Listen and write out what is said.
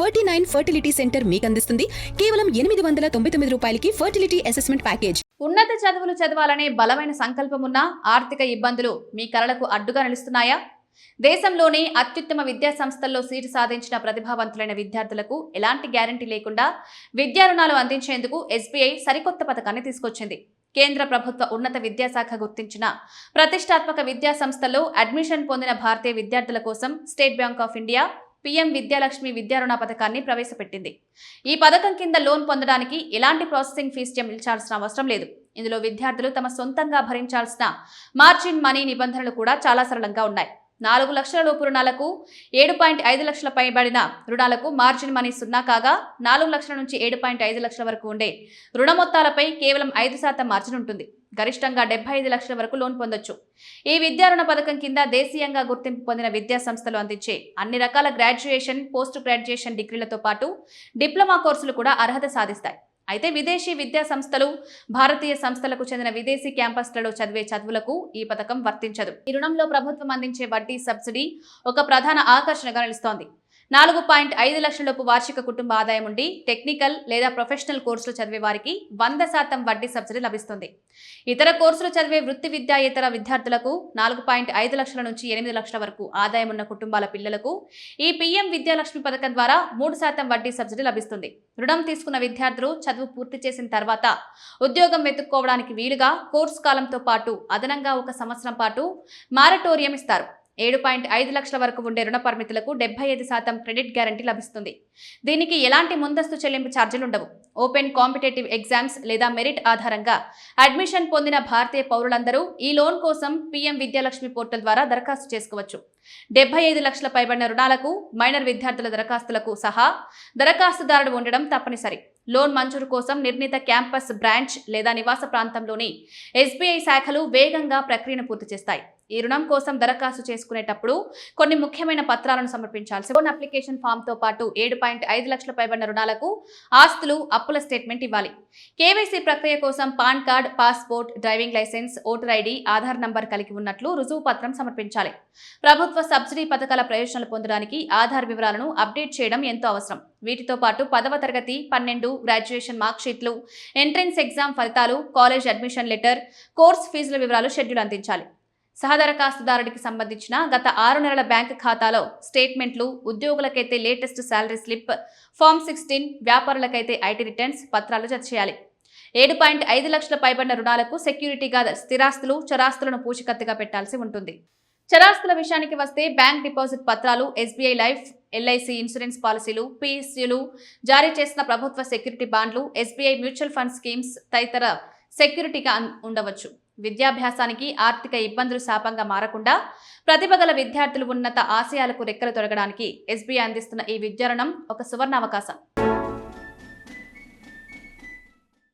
49 fertility centre మీకు అందిస్తుంది కేవలం 899 రూపాయలకి ఫర్టిలిటీ అసెస్మెంట్ ప్యాకేజ్. ఉన్నత చదువులు చదవాలనే బలమైన సంకల్పం ఉన్న ఆర్థిక ఇబ్బందులు మీ కలలకు అడ్డుగా నిలుస్తున్నాయా? దేశంలోని అత్యుత్తమ విద్యా సంస్థల్లో సీటు సాధించిన ప్రతిభావంతులైన విద్యార్థులకు ఎలాంటి గ్యారంటీ లేకుండా విద్యా రుణాలు అందించేందుకు ఎస్బీఐ సరికొత్త పథకాన్ని తీసుకొచ్చింది. కేంద్ర ప్రభుత్వ ఉన్నత విద్యాశాఖ గుర్తించిన ప్రతిష్టాత్మక విద్యా సంస్థల్లో అడ్మిషన్ పొందిన భారతీయ విద్యార్థుల కోసం State Bank of India PM Vidyalakshmi విద్యారుణ పథకాన్ని ప్రవేశపెట్టింది. ఈ పథకం కింద లోన్ పొందడానికి ఎలాంటి ప్రాసెసింగ్ ఫీజు చెల్లించాల్సిన అవసరం లేదు. ఇందులో విద్యార్థులు తమ సొంతంగా భరించాల్సిన మార్జిన్ మనీ నిబంధనలు కూడా చాలా సరళంగా ఉన్నాయి. 4 లక్షల లోపు రుణాలకు 7.5 లక్షల పైబడిన రుణాలకు మార్జిన్ మనీ 0 కాగా 4 లక్షల నుంచి 7.5 లక్షల వరకు ఉండే రుణ మొత్తాలపై కేవలం 5% మార్జిన్ ఉంటుంది. గరిష్టంగా 75 లక్షల వరకు లోన్ పొందొచ్చు. ఈ విద్యారుణ పథకం కింద దేశీయంగా గుర్తింపు పొందిన విద్యా సంస్థలు అందించే అన్ని రకాల గ్రాడ్యుయేషన్, పోస్ట్ గ్రాడ్యుయేషన్ డిగ్రీలతో పాటు డిప్లొమా కోర్సులు కూడా అర్హత సాధిస్తాయి. అయితే విదేశీ విద్యా సంస్థలు, భారతీయ సంస్థలకు చెందిన విదేశీ క్యాంపస్లలో చదివే చదువులకు ఈ పథకం వర్తించదు. ఈ రుణంలో ప్రభుత్వం అందించే వడ్డీ సబ్సిడీ ఒక ప్రధాన ఆకర్షణగా నిలుస్తోంది. 4.5 లక్షలలోపు వార్షిక కుటుంబ ఆదాయం ఉండి టెక్నికల్ లేదా ప్రొఫెషనల్ కోర్సులు చదివే వారికి 100% వడ్డీ సబ్సిడీ లభిస్తుంది. ఇతర కోర్సులు చదివే వృత్తి విద్యాయేతర విద్యార్థులకు 4.5 లక్షల నుంచి 8 లక్షల వరకు ఆదాయం ఉన్న కుటుంబాల పిల్లలకు ఈ పీఎం విద్యాలక్ష్మి పథకం ద్వారా 3% వడ్డీ సబ్సిడీ లభిస్తుంది. రుణం తీసుకున్న విద్యార్థులు చదువు పూర్తి చేసిన తర్వాత ఉద్యోగం వెతుక్కోవడానికి వీలుగా కోర్సు కాలంతో పాటు అదనంగా 1 సంవత్సరం పాటు మారటోరియం ఇస్తారు. 7.5 లక్షల వరకు ఉండే రుణ పరిమితులకు 75% క్రెడిట్ గ్యారంటీ లభిస్తుంది. దీనికి ఎలాంటి ముందస్తు చెల్లింపు ఛార్జీలు ఉండవు. ఓపెన్ కాంపిటేటివ్ ఎగ్జామ్స్ లేదా మెరిట్ ఆధారంగా అడ్మిషన్ పొందిన భారతీయ పౌరులందరూ ఈ లోన్ కోసం పీఎం విద్యాలక్ష్మి పోర్టల్ ద్వారా దరఖాస్తు చేసుకోవచ్చు. 75 లక్షల పైబడిన రుణాలకు మైనర్ విద్యార్థుల దరఖాస్తులకు సహా దరఖాస్తుదారుడు ఉండడం తప్పనిసరి. లోన్ మంజూరు కోసం నిర్ణీత క్యాంపస్, బ్రాంచ్ లేదా నివాస ప్రాంతంలోని ఎస్బీఐ శాఖలు వేగంగా ప్రక్రియను పూర్తి చేస్తాయి. ఈ రుణం కోసం దరఖాస్తు చేసుకునేటప్పుడు కొన్ని ముఖ్యమైన పత్రాలను సమర్పించాల్సి లోన్ అప్లికేషన్ ఫామ్ తో పాటు 7.5 లక్షల పైబడిన రుణాలకు ఆస్తులు, అప్పుల స్టేట్మెంట్ ఇవ్వాలి. కేవైసీ ప్రక్రియ కోసం PAN card, passport, driving licence, voter ID, Aadhaar number కలిగి ఉన్నట్లు రుజువు పత్రం సమర్పించాలి. ప్రభుత్వ సబ్సిడీ పథకాల ప్రయోజనాలు పొందడానికి ఆధార్ వివరాలను అప్డేట్ చేయడం ఎంతో అవసరం. వీటితో పాటు 10వ తరగతి, 12, గ్రాడ్యుయేషన్ మార్క్షీట్లు, ఎంట్రన్స్ ఎగ్జామ్ ఫలితాలు, కాలేజ్ అడ్మిషన్ లెటర్, కోర్స్ ఫీజుల వివరాలు, షెడ్యూల్ అందించాలి. సహదరఖాస్తుదారుడికి సంబంధించిన గత 6 నెలల బ్యాంకు ఖాతాలో స్టేట్మెంట్లు, ఉద్యోగులకైతే లేటెస్ట్ శాలరీ స్లిప్, ఫామ్ 16, వ్యాపారులకైతే ఐటీ రిటర్న్స్ పత్రాలు జత చేయాలి. 7.5 లక్షల పైబడిన రుణాలకు సెక్యూరిటీగా స్థిరాస్తులు, చరాస్తులను పూచికత్తుగా పెట్టాల్సి ఉంటుంది. చరాస్తుల విషయానికి వస్తే బ్యాంక్ డిపాజిట్ పత్రాలు, ఎస్బీఐ లైఫ్, ఎల్ఐసి ఇన్సూరెన్స్ పాలసీలు, పిఎస్యులు, జారీ చేసిన ప్రభుత్వ సెక్యూరిటీ బాండ్లు, ఎస్బీఐ మ్యూచువల్ ఫండ్ స్కీమ్స్ తదితర సెక్యూరిటీగా ఉండవచ్చు. విద్యాభ్యాసానికి ఆర్థిక ఇబ్బందులు శాపంగా మారకుండా ప్రతిభ గల విద్యార్థులు ఉన్నత ఆశయాలకు రెక్కలు తొడగడానికి ఎస్బీఐ అందిస్తున్న ఈ విద్యారుణం ఒక సువర్ణ అవకాశం.